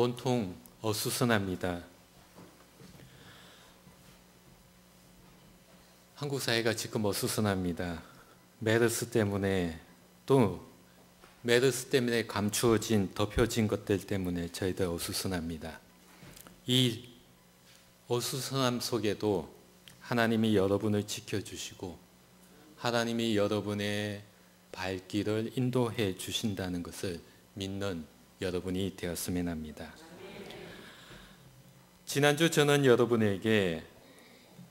온통 어수선합니다. 한국 사회가 지금 어수선합니다. 메르스 때문에 또 메르스 때문에 감추어진, 덮여진 것들 때문에 저희들 어수선합니다. 이 어수선함 속에도 하나님이 여러분을 지켜주시고 하나님이 여러분의 발길을 인도해 주신다는 것을 믿는 여러분이 되었으면 합니다. 지난주 저는 여러분에게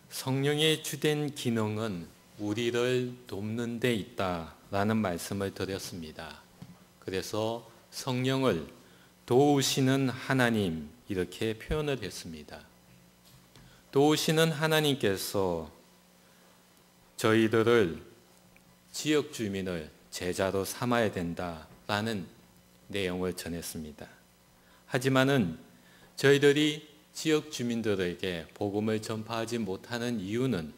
성령의 주된 기능은 우리를 돕는 데 있다라는 말씀을 드렸습니다. 그래서 성령을 도우시는 하나님 이렇게 표현을 했습니다. 도우시는 하나님께서 저희들을 지역 주민을 제자로 삼아야 된다라는 내용을 전했습니다. 하지만은 저희들이 지역 주민들에게 복음을 전파하지 못하는 이유는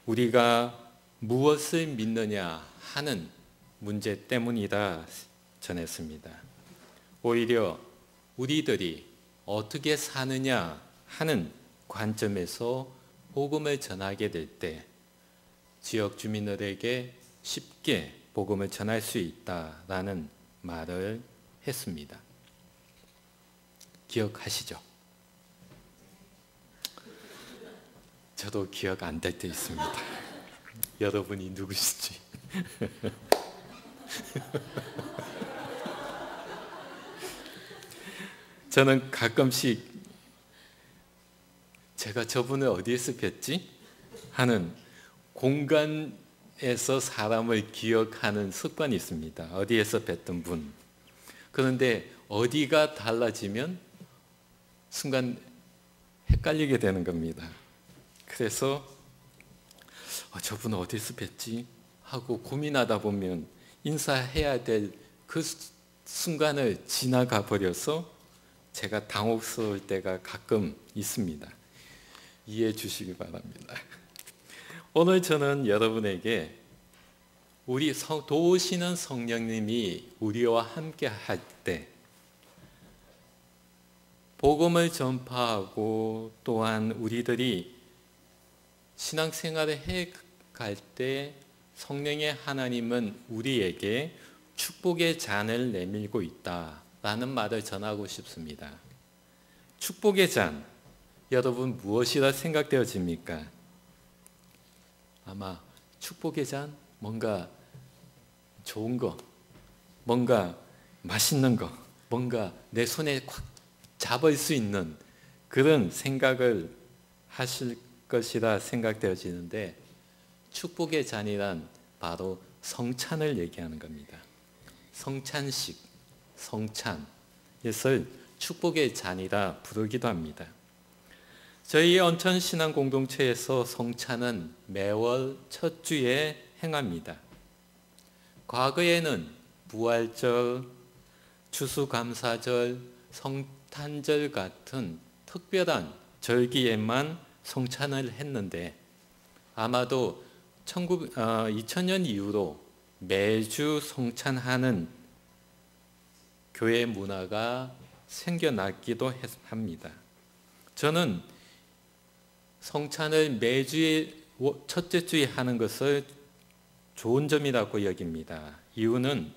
우리가 무엇을 믿느냐 하는 문제 때문이다 전했습니다. 오히려 우리들이 어떻게 사느냐 하는 관점에서 복음을 전하게 될 때 지역 주민들에게 쉽게 복음을 전할 수 있다라는 말을 했습니다. 기억하시죠? 저도 기억 안 될 때 있습니다. 여러분이 누구신지. 저는 가끔씩 제가 저분을 어디에서 뵀지? 하는 공간에서 사람을 기억하는 습관이 있습니다. 어디에서 뵀던 분. 그런데 어디가 달라지면 순간 헷갈리게 되는 겁니다. 그래서 저분 어디서 뵀지? 하고 고민하다 보면 인사해야 될 그 순간을 지나가 버려서 제가 당혹스러울 때가 가끔 있습니다. 이해해 주시기 바랍니다. 오늘 저는 여러분에게 우리 도우시는 성령님이 우리와 함께 할 때 복음을 전파하고 또한 우리들이 신앙생활을 해갈 때 성령의 하나님은 우리에게 축복의 잔을 내밀고 있다라는 말을 전하고 싶습니다. 축복의 잔, 여러분 무엇이라 생각되어집니까? 아마 축복의 잔, 뭔가 좋은 거, 뭔가 맛있는 거, 뭔가 내 손에 꽉 잡을 수 있는 그런 생각을 하실 것이라 생각되어지는데 축복의 잔이란 바로 성찬을 얘기하는 겁니다. 성찬식, 성찬, 이것을 축복의 잔이라 부르기도 합니다. 저희 언천신앙공동체에서 성찬은 매월 첫 주에 행합니다. 과거에는 부활절, 추수감사절, 성탄절 같은 특별한 절기에만 성찬을 했는데 아마도 2000년 이후로 매주 성찬하는 교회 문화가 생겨나기도 합니다. 저는 성찬을 매주에 첫째 주에 하는 것을 좋은 점이라고 여깁니다. 이유는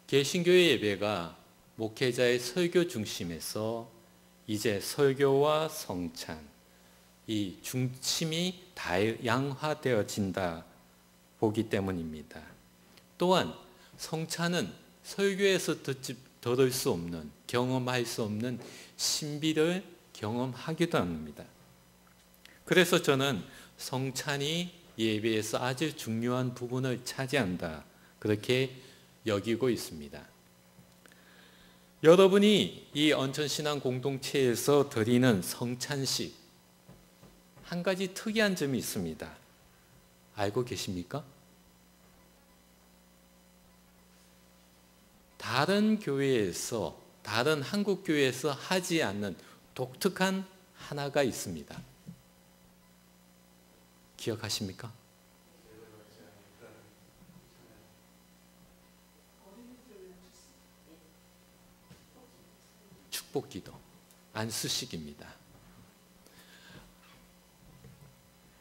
개신교의 예배가 목회자의 설교 중심에서 이제 설교와 성찬, 이 중심이 다양화되어진다 보기 때문입니다. 또한 성찬은 설교에서 들을 수 없는, 경험할 수 없는 신비를 경험하기도 합니다. 그래서 저는 성찬이 예배에서 아주 중요한 부분을 차지한다, 그렇게 여기고 있습니다. 여러분이 이 언천신앙 공동체에서 드리는 성찬식, 한 가지 특이한 점이 있습니다. 알고 계십니까? 다른 교회에서, 다른 한국 교회에서 하지 않는 독특한 하나가 있습니다. 기억하십니까? 축복기도, 안수식입니다.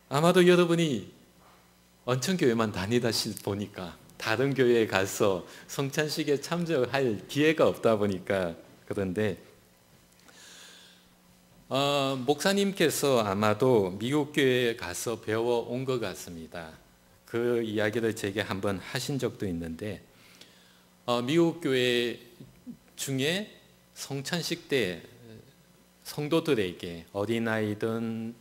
아마도 여러분이 언천교회만 다니다 보니까 다른 교회에 가서 성찬식에 참석할 기회가 없다 보니까 그런데 목사님께서 아마도 미국 교회에 가서 배워온 것 같습니다. 그 이야기를 제게 한번 하신 적도 있는데 미국 교회 중에 성찬식 때 성도들에게 어린아이든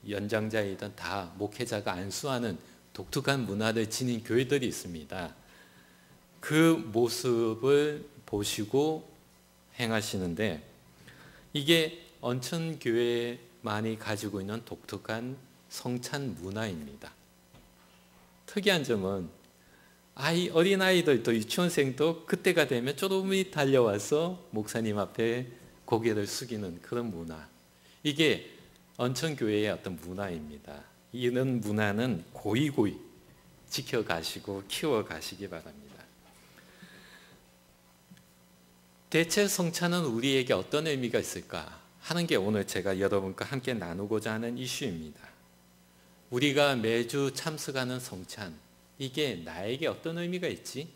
연장자이든 다 목회자가 안수하는 독특한 문화를 지닌 교회들이 있습니다. 그 모습을 보시고 행하시는데 이게 언천교회만이 가지고 있는 독특한 성찬 문화입니다. 특이한 점은 어린아이들도 유치원생도 그때가 되면 쪼르미 달려와서 목사님 앞에 고개를 숙이는 그런 문화. 이게 언천교회의 어떤 문화입니다. 이런 문화는 고이고이 지켜가시고 키워가시기 바랍니다. 대체 성찬은 우리에게 어떤 의미가 있을까 하는 게 오늘 제가 여러분과 함께 나누고자 하는 이슈입니다. 우리가 매주 참석하는 성찬, 이게 나에게 어떤 의미가 있지?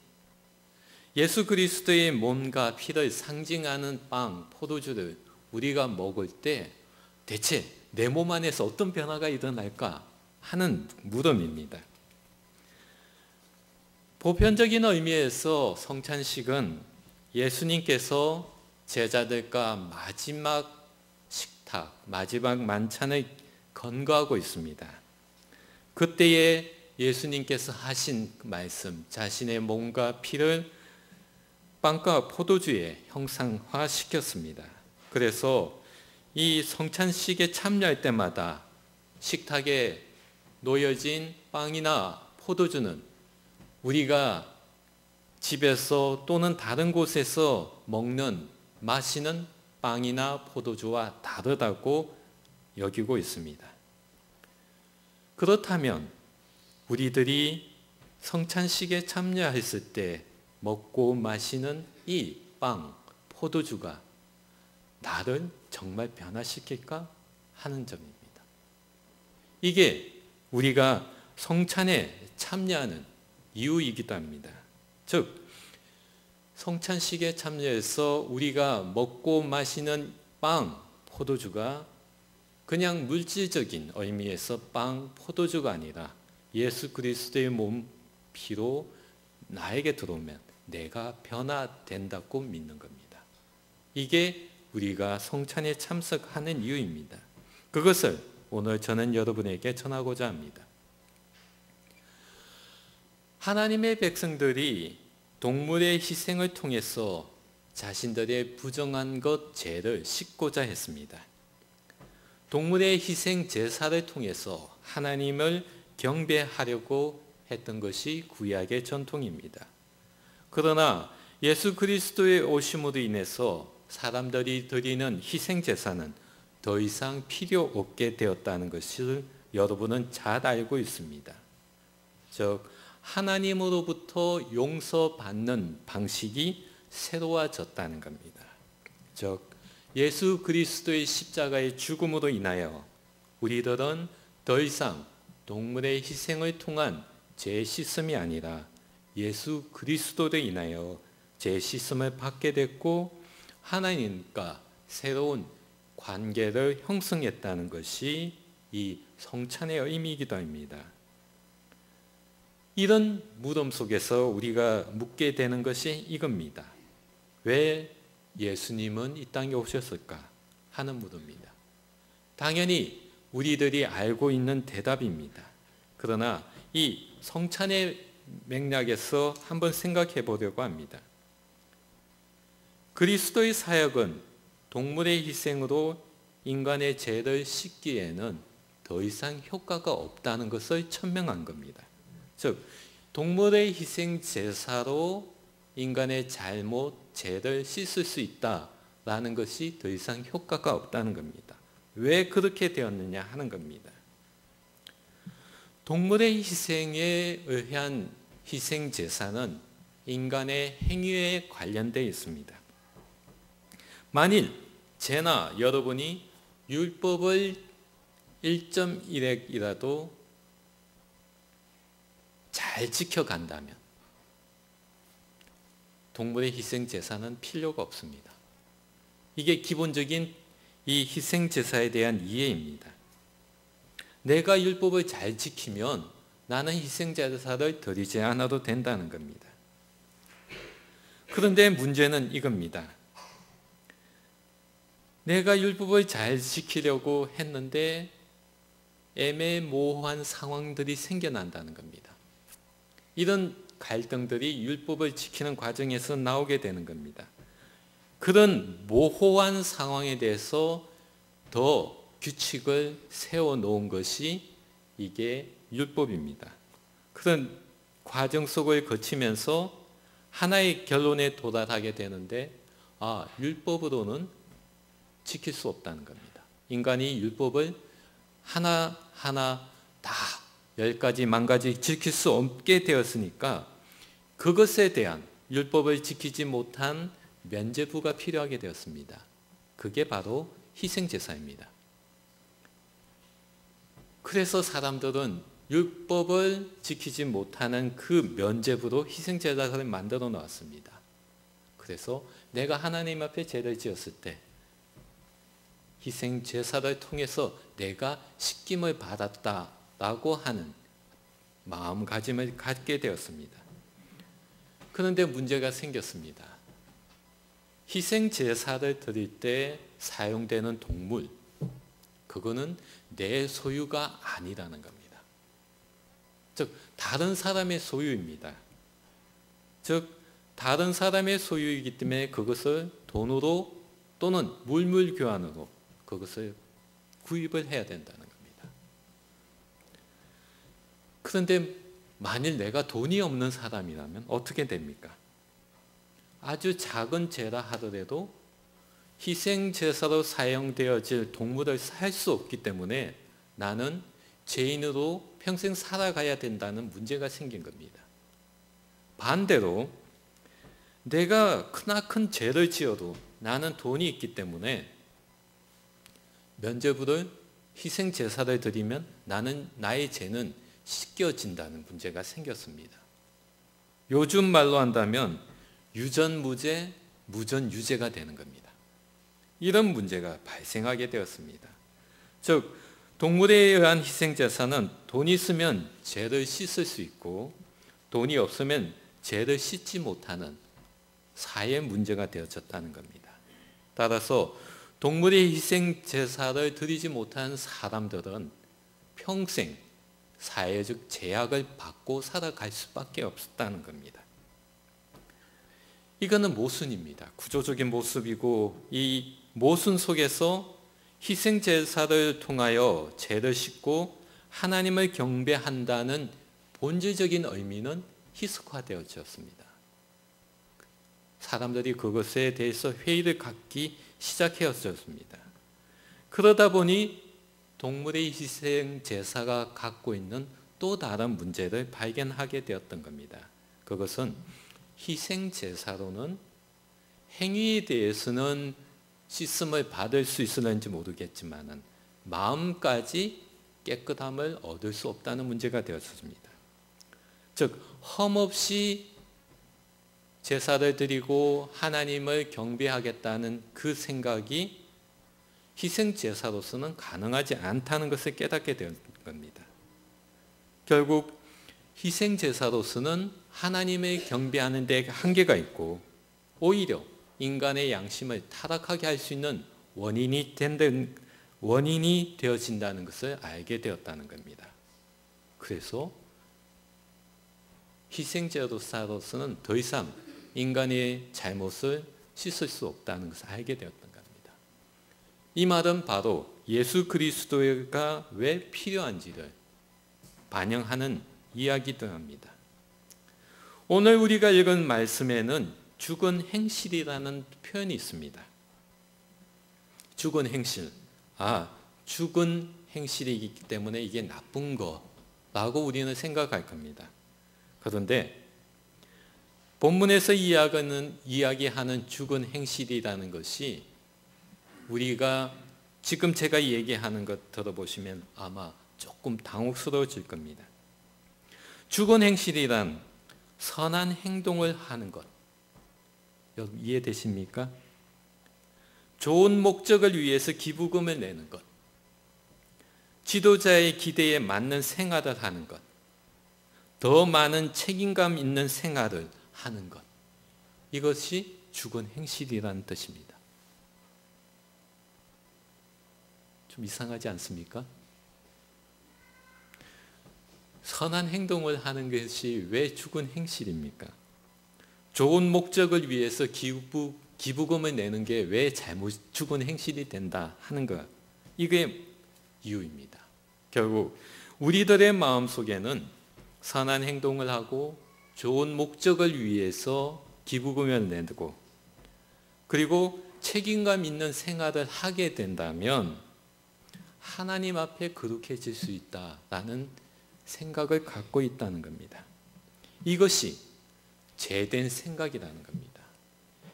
예수 그리스도의 몸과 피를 상징하는 빵, 포도주를 우리가 먹을 때 대체 내 몸 안에서 어떤 변화가 일어날까 하는 물음입니다. 보편적인 의미에서 성찬식은 예수님께서 제자들과 마지막 식탁, 마지막 만찬을 건거하고 있습니다. 그때에 예수님께서 하신 말씀, 자신의 몸과 피를 빵과 포도주에 형상화시켰습니다. 그래서 이 성찬식에 참여할 때마다 식탁에 놓여진 빵이나 포도주는 우리가 집에서 또는 다른 곳에서 먹는, 마시는 빵이나 포도주와 다르다고 여기고 있습니다. 그렇다면 우리들이 성찬식에 참여했을 때 먹고 마시는 이 빵, 포도주가 나를 정말 변화시킬까 하는 점입니다. 이게 우리가 성찬에 참여하는 이유이기도 합니다. 즉 성찬식에 참여해서 우리가 먹고 마시는 빵, 포도주가 그냥 물질적인 의미에서 빵, 포도주가 아니라 예수 그리스도의 몸, 피로 나에게 들어오면 내가 변화된다고 믿는 겁니다. 이게 우리가 성찬에 참석하는 이유입니다. 그것을 오늘 저는 여러분에게 전하고자 합니다. 하나님의 백성들이 동물의 희생을 통해서 자신들의 부정한 것 죄를 씻고자 했습니다. 동물의 희생 제사를 통해서 하나님을 경배하려고 했던 것이 구약의 전통입니다. 그러나 예수 그리스도의 오심으로 인해서 사람들이 드리는 희생 제사는 더 이상 필요 없게 되었다는 것을 여러분은 잘 알고 있습니다. 즉 하나님으로부터 용서받는 방식이 새로워졌다는 겁니다. 즉 예수 그리스도의 십자가의 죽음으로 인하여 우리들은 더 이상 동물의 희생을 통한 죄 씻음이 아니라 예수 그리스도로 인하여 죄 씻음을 받게 됐고 하나님과 새로운 관계를 형성했다는 것이 이 성찬의 의미이기도 합니다. 이런 무덤 속에서 우리가 묻게 되는 것이 이겁니다. 왜 예수님은 이 땅에 오셨을까 하는 무덤입니다. 당연히 우리들이 알고 있는 대답입니다. 그러나 이 성찬의 맥락에서 한번 생각해 보려고 합니다. 그리스도의 사역은 동물의 희생으로 인간의 죄를 씻기에는 더 이상 효과가 없다는 것을 천명한 겁니다. 즉 동물의 희생 제사로 인간의 잘못, 죄를 씻을 수 있다라는 것이 더 이상 효과가 없다는 겁니다. 왜 그렇게 되었느냐 하는 겁니다. 동물의 희생에 의한 희생 제사는 인간의 행위에 관련되어 있습니다. 만일 제나 여러분이 율법을 1.1핵이라도 잘 지켜간다면 동물의 희생제사는 필요가 없습니다. 이게 기본적인 이 희생제사에 대한 이해입니다. 내가 율법을 잘 지키면 나는 희생제사를 드리지 않아도 된다는 겁니다. 그런데 문제는 이겁니다. 내가 율법을 잘 지키려고 했는데 애매모호한 상황들이 생겨난다는 겁니다. 이런 갈등들이 율법을 지키는 과정에서 나오게 되는 겁니다. 그런 모호한 상황에 대해서 더 규칙을 세워놓은 것이 이게 율법입니다. 그런 과정 속을 거치면서 하나의 결론에 도달하게 되는데 율법으로는 지킬 수 없다는 겁니다. 인간이 율법을 하나하나 다 10가지, 10,000가지 지킬 수 없게 되었으니까 그것에 대한 율법을 지키지 못한 면죄부가 필요하게 되었습니다. 그게 바로 희생제사입니다. 그래서 사람들은 율법을 지키지 못하는 그 면죄부로 희생제사를 만들어 놓았습니다. 그래서 내가 하나님 앞에 죄를 지었을 때 희생제사를 통해서 내가 씻김을 받았다라고 하는 마음가짐을 갖게 되었습니다. 그런데 문제가 생겼습니다. 희생제사를 드릴 때 사용되는 동물, 그거는 내 소유가 아니라는 겁니다. 즉 다른 사람의 소유입니다. 즉 다른 사람의 소유이기 때문에 그것을 돈으로 또는 물물교환으로 그것을 구입을 해야 된다는 겁니다. 그런데 만일 내가 돈이 없는 사람이라면 어떻게 됩니까? 아주 작은 죄라 하더라도 희생제사로 사용되어질 동물을 살 수 없기 때문에 나는 죄인으로 평생 살아가야 된다는 문제가 생긴 겁니다. 반대로 내가 크나큰 죄를 지어도 나는 돈이 있기 때문에 면죄부를 희생제사를 드리면 나의 죄는 씻겨진다는 문제가 생겼습니다. 요즘 말로 한다면 유전무죄, 무전유죄가 되는 겁니다. 이런 문제가 발생하게 되었습니다. 즉 동물에 의한 희생제사는 돈이 있으면 죄를 씻을 수 있고 돈이 없으면 죄를 씻지 못하는 사회 문제가 되어졌다는 겁니다. 따라서 동물의 희생제사를 드리지 못한 사람들은 평생 사회적 제약을 받고 살아갈 수밖에 없었다는 겁니다. 이거는 모순입니다. 구조적인 모습이고 이 모순 속에서 희생제사를 통하여 죄를 씻고 하나님을 경배한다는 본질적인 의미는 희석화되어졌습니다. 사람들이 그것에 대해서 회의를 갖기 시작하였습니다. 그러다 보니 동물의 희생제사가 갖고 있는 또 다른 문제를 발견하게 되었던 겁니다. 그것은 희생제사로는 행위에 대해서는 씻음을 받을 수 있을는지 모르겠지만 마음까지 깨끗함을 얻을 수 없다는 문제가 되었습니다. 즉 험없이 제사를 드리고 하나님을 경배하겠다는 그 생각이 희생제사로서는 가능하지 않다는 것을 깨닫게 된 겁니다. 결국 희생제사로서는 하나님을 경배하는 데 한계가 있고 오히려 인간의 양심을 타락하게 할 수 있는 원인이 되어진다는 것을 알게 되었다는 겁니다. 그래서 희생제사로서는 더 이상 인간의 잘못을 씻을 수 없다는 것을 알게 되었던 겁니다. 이 말은 바로 예수 그리스도가 왜 필요한지를 반영하는 이야기도 합니다. 오늘 우리가 읽은 말씀에는 죽은 행실이라는 표현이 있습니다. 죽은 행실. 죽은 행실이기 때문에 이게 나쁜 거라고 우리는 생각할 겁니다. 그런데 본문에서 이야기하는 죽은 행실이라는 것이 우리가 지금 제가 얘기하는 것 들어보시면 아마 조금 당혹스러워질 겁니다. 죽은 행실이란 선한 행동을 하는 것. 여러분 이해되십니까? 좋은 목적을 위해서 기부금을 내는 것. 지도자의 기대에 맞는 생활을 하는 것. 더 많은 책임감 있는 생활을 하는 것. 이것이 죽은 행실이라는 뜻입니다. 좀 이상하지 않습니까? 선한 행동을 하는 것이 왜 죽은 행실입니까? 좋은 목적을 위해서 기부금을 내는 게 왜 죽은 행실이 된다 하는 것. 이게 이유입니다. 결국 우리들의 마음속에는 선한 행동을 하고 좋은 목적을 위해서 기부금을 내고 그리고 책임감 있는 생활을 하게 된다면 하나님 앞에 거룩해질 수 있다라는 생각을 갖고 있다는 겁니다. 이것이 제된 생각이라는 겁니다.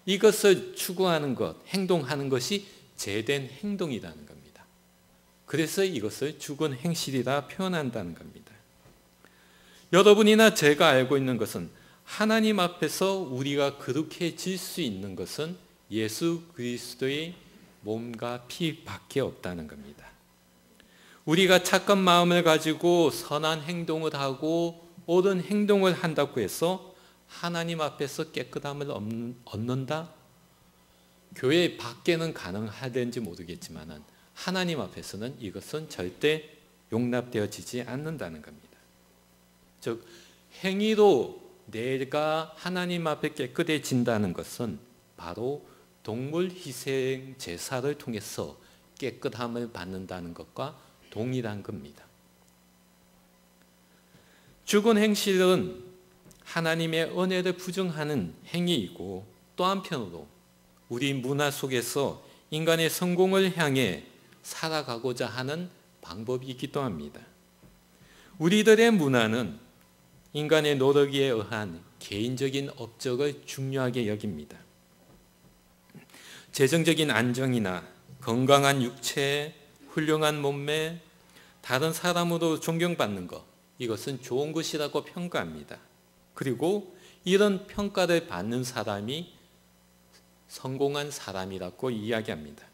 이것을 추구하는 것, 행동하는 것이 제된 행동이라는 겁니다. 그래서 이것을 죽은 행실이라 표현한다는 겁니다. 여러분이나 제가 알고 있는 것은 하나님 앞에서 우리가 거룩해질 수 있는 것은 예수 그리스도의 몸과 피밖에 없다는 겁니다. 우리가 착한 마음을 가지고 선한 행동을 하고 옳은 행동을 한다고 해서 하나님 앞에서 깨끗함을 얻는다? 교회 밖에는 가능하든지 모르겠지만 하나님 앞에서는 이것은 절대 용납되어지지 않는다는 겁니다. 즉 행위로 내가 하나님 앞에 깨끗해진다는 것은 바로 동물 희생 제사를 통해서 깨끗함을 받는다는 것과 동일한 겁니다. 죽은 행실은 하나님의 은혜를 부정하는 행위이고 또 한편으로 우리 문화 속에서 인간의 성공을 향해 살아가고자 하는 방법이기도 합니다. 우리들의 문화는 인간의 노력에 의한 개인적인 업적을 중요하게 여깁니다. 재정적인 안정이나 건강한 육체, 훌륭한 몸매, 다른 사람으로 존경받는 것, 이것은 좋은 것이라고 평가합니다. 그리고 이런 평가를 받는 사람이 성공한 사람이라고 이야기합니다.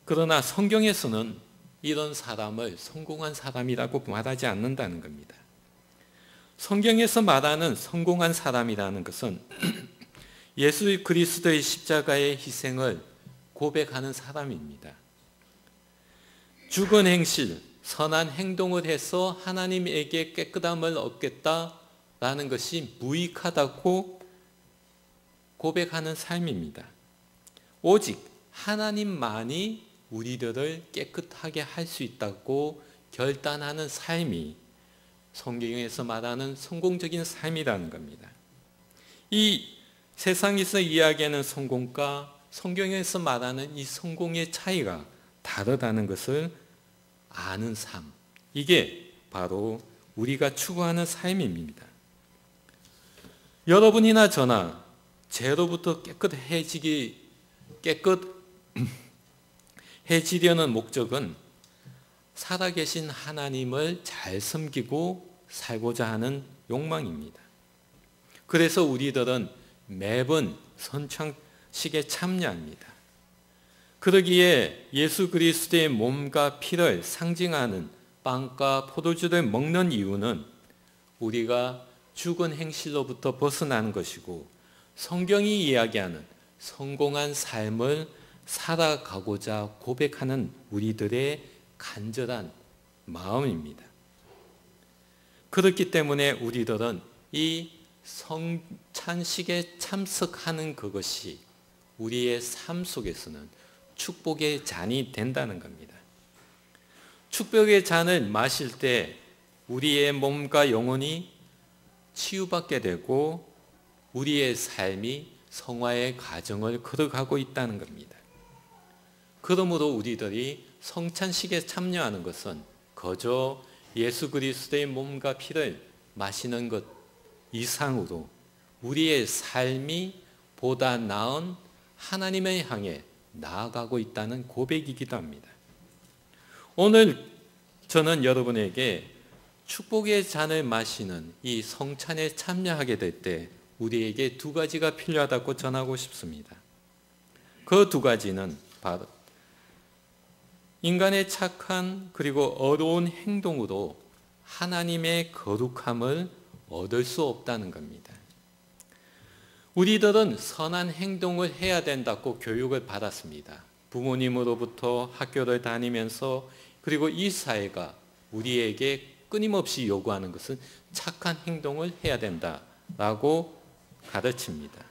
그러나 성경에서는 이런 사람을 성공한 사람이라고 말하지 않는다는 겁니다. 성경에서 말하는 성공한 사람이라는 것은 예수 그리스도의 십자가의 희생을 고백하는 사람입니다. 죽은 행실, 선한 행동을 해서 하나님에게 깨끗함을 얻겠다라는 것이 무익하다고 고백하는 삶입니다. 오직 하나님만이 우리들을 깨끗하게 할 수 있다고 결단하는 삶이 성경에서 말하는 성공적인 삶이라는 겁니다. 이 세상에서 이야기하는 성공과 성경에서 말하는 이 성공의 차이가 다르다는 것을 아는 삶, 이게 바로 우리가 추구하는 삶입니다. 여러분이나 저나 죄로부터 깨끗해지려는 목적은 살아계신 하나님을 잘 섬기고 살고자 하는 욕망입니다. 그래서 우리들은 매번 선창식에 참여합니다. 그러기에 예수 그리스도의 몸과 피를 상징하는 빵과 포도주를 먹는 이유는 우리가 죽은 행실로부터 벗어나는 것이고 성경이 이야기하는 성공한 삶을 살아가고자 고백하는 우리들의 간절한 마음입니다. 그렇기 때문에 우리들은 이 성찬식에 참석하는 그것이 우리의 삶 속에서는 축복의 잔이 된다는 겁니다. 축복의 잔을 마실 때 우리의 몸과 영혼이 치유받게 되고 우리의 삶이 성화의 과정을 걸어가고 있다는 겁니다. 그러므로 우리들이 성찬식에 참여하는 것은 거저 예수 그리스도의 몸과 피를 마시는 것 이상으로 우리의 삶이 보다 나은 하나님을 향해 나아가고 있다는 고백이기도 합니다. 오늘 저는 여러분에게 축복의 잔을 마시는 이 성찬에 참여하게 될 때 우리에게 두 가지가 필요하다고 전하고 싶습니다. 그 두 가지는 바로 인간의 착한 그리고 어려운 행동으로 하나님의 거룩함을 얻을 수 없다는 겁니다. 우리들은 선한 행동을 해야 된다고 교육을 받았습니다. 부모님으로부터 학교를 다니면서 그리고 이 사회가 우리에게 끊임없이 요구하는 것은 착한 행동을 해야 된다라고 가르칩니다.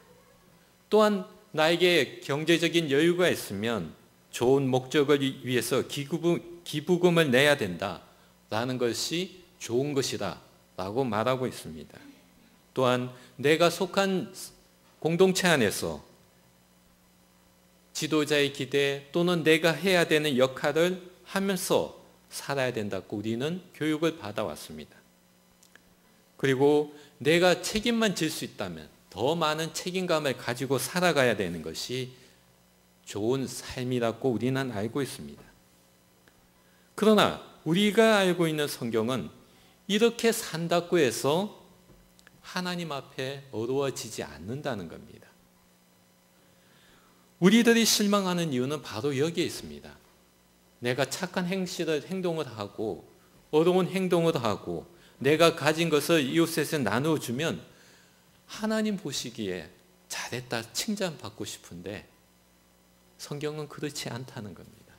또한 나에게 경제적인 여유가 있으면 좋은 목적을 위해서 기부금을 내야 된다라는 것이 좋은 것이다 라고 말하고 있습니다. 또한 내가 속한 공동체 안에서 지도자의 기대 또는 내가 해야 되는 역할을 하면서 살아야 된다고 우리는 교육을 받아왔습니다. 그리고 내가 책임만 질 수 있다면 더 많은 책임감을 가지고 살아가야 되는 것이 좋은 삶이라고 우리는 알고 있습니다. 그러나 우리가 알고 있는 성경은 이렇게 산다고 해서 하나님 앞에 어려워지지 않는다는 겁니다. 우리들이 실망하는 이유는 바로 여기에 있습니다. 내가 착한 행동을 하고 어려운 행동을 하고 내가 가진 것을 이웃에게 나누어주면 하나님 보시기에 잘했다 칭찬받고 싶은데 성경은 그렇지 않다는 겁니다.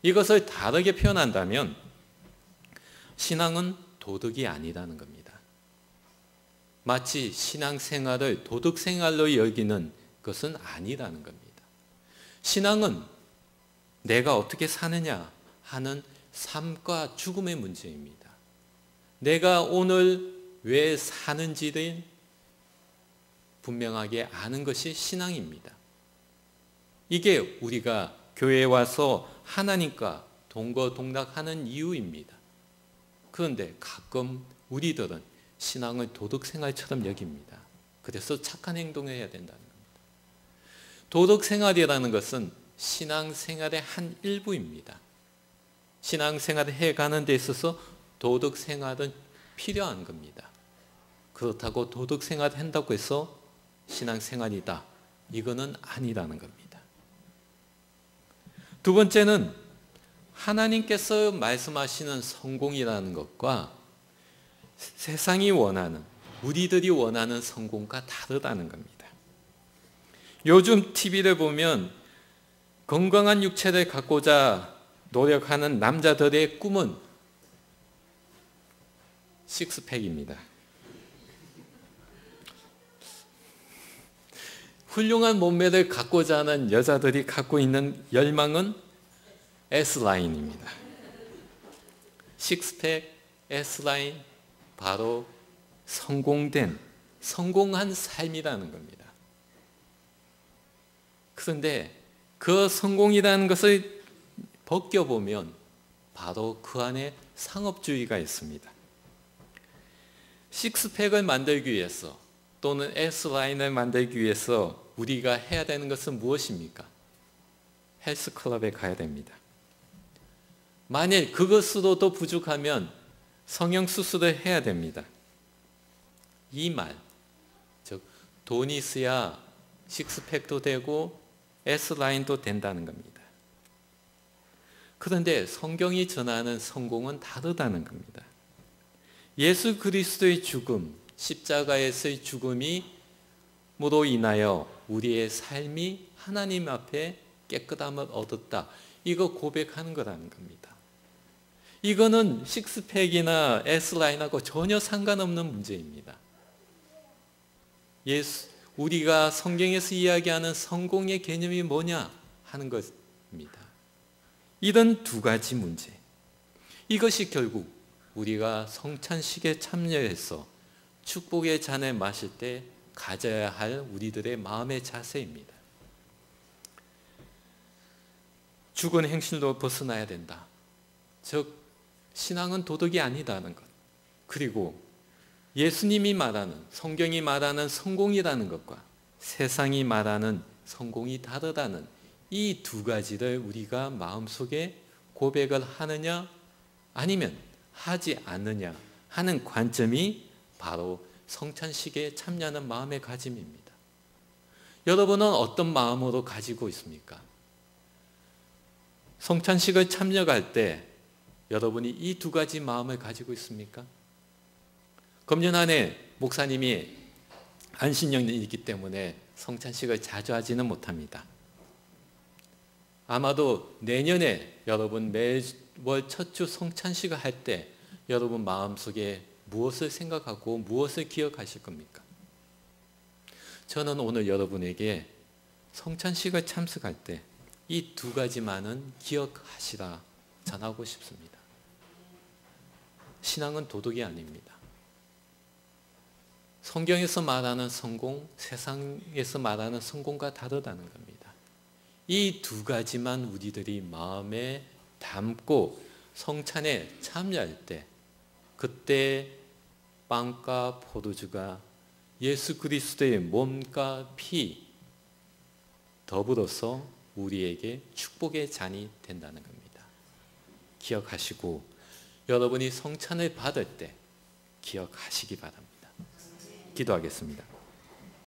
이것을 다르게 표현한다면 신앙은 도덕이 아니라는 겁니다. 마치 신앙생활을 도덕생활로 여기는 것은 아니라는 겁니다. 신앙은 내가 어떻게 사느냐 하는 삶과 죽음의 문제입니다. 내가 오늘 왜 사는지를 분명하게 아는 것이 신앙입니다. 이게 우리가 교회에 와서 하나님과 동거동락하는 이유입니다. 그런데 가끔 우리들은 신앙을 도덕생활처럼 여깁니다. 그래서 착한 행동을 해야 된다는 겁니다. 도덕생활이라는 것은 신앙생활의 한 일부입니다. 신앙생활을 해가는 데 있어서 도덕생활은 필요한 겁니다. 그렇다고 도덕생활을 한다고 해서 신앙생활이다. 이거는 아니라는 겁니다. 두 번째는 하나님께서 말씀하시는 성공이라는 것과 세상이 원하는, 우리들이 원하는 성공과 다르다는 겁니다. 요즘 TV를 보면 건강한 육체를 갖고자 노력하는 남자들의 꿈은 식스팩입니다. 훌륭한 몸매를 갖고자 하는 여자들이 갖고 있는 열망은 S라인입니다. 식스팩, S라인, 바로 성공한 삶이라는 겁니다. 그런데 그 성공이라는 것을 벗겨보면 바로 그 안에 상업주의가 있습니다. 식스팩을 만들기 위해서 또는 S라인을 만들기 위해서 우리가 해야 되는 것은 무엇입니까? 헬스클럽에 가야 됩니다. 만일 그것으로도 부족하면 성형수술을 해야 됩니다. 이 말, 즉 돈이 있어야 식스팩도 되고 S라인도 된다는 겁니다. 그런데 성경이 전하는 성공은 다르다는 겁니다. 예수 그리스도의 죽음, 십자가에서의 죽음이 무로 인하여 우리의 삶이 하나님 앞에 깨끗함을 얻었다. 이거 고백하는 거라는 겁니다. 이거는 식스팩이나 S라인하고 전혀 상관없는 문제입니다. 우리가 성경에서 이야기하는 성공의 개념이 뭐냐 하는 것입니다. 이런 두 가지 문제. 이것이 결국 우리가 성찬식에 참여해서 축복의 잔을 마실 때 가져야 할 우리들의 마음의 자세입니다. 죽은 행실로 벗어나야 된다. 즉 신앙은 도덕이 아니다는 것. 그리고 예수님이 말하는, 성경이 말하는 성공이라는 것과 세상이 말하는 성공이 다르다는 이 두 가지를 우리가 마음속에 고백을 하느냐 아니면 하지 않느냐 하는 관점이 바로 성찬식에 참여하는 마음의 가짐입니다. 여러분은 어떤 마음으로 가지고 있습니까? 성찬식을 참여할 때 여러분이 이 두 가지 마음을 가지고 있습니까? 금년안에 목사님이 안신년이기 때문에 성찬식을 자주 하지는 못합니다. 아마도 내년에 여러분 매월 첫 주 성찬식을 할 때 여러분 마음속에 무엇을 생각하고 무엇을 기억하실 겁니까? 저는 오늘 여러분에게 성찬식을 참석할 때 이 두 가지만은 기억하시라 전하고 싶습니다. 신앙은 도덕이 아닙니다. 성경에서 말하는 성공, 세상에서 말하는 성공과 다르다는 겁니다. 이 두 가지만 우리들이 마음에 담고 성찬에 참여할 때 그때 빵과 포도주가 예수 그리스도의 몸과 피 더불어서 우리에게 축복의 잔이 된다는 겁니다. 기억하시고 여러분이 성찬을 받을 때 기억하시기 바랍니다. 기도하겠습니다.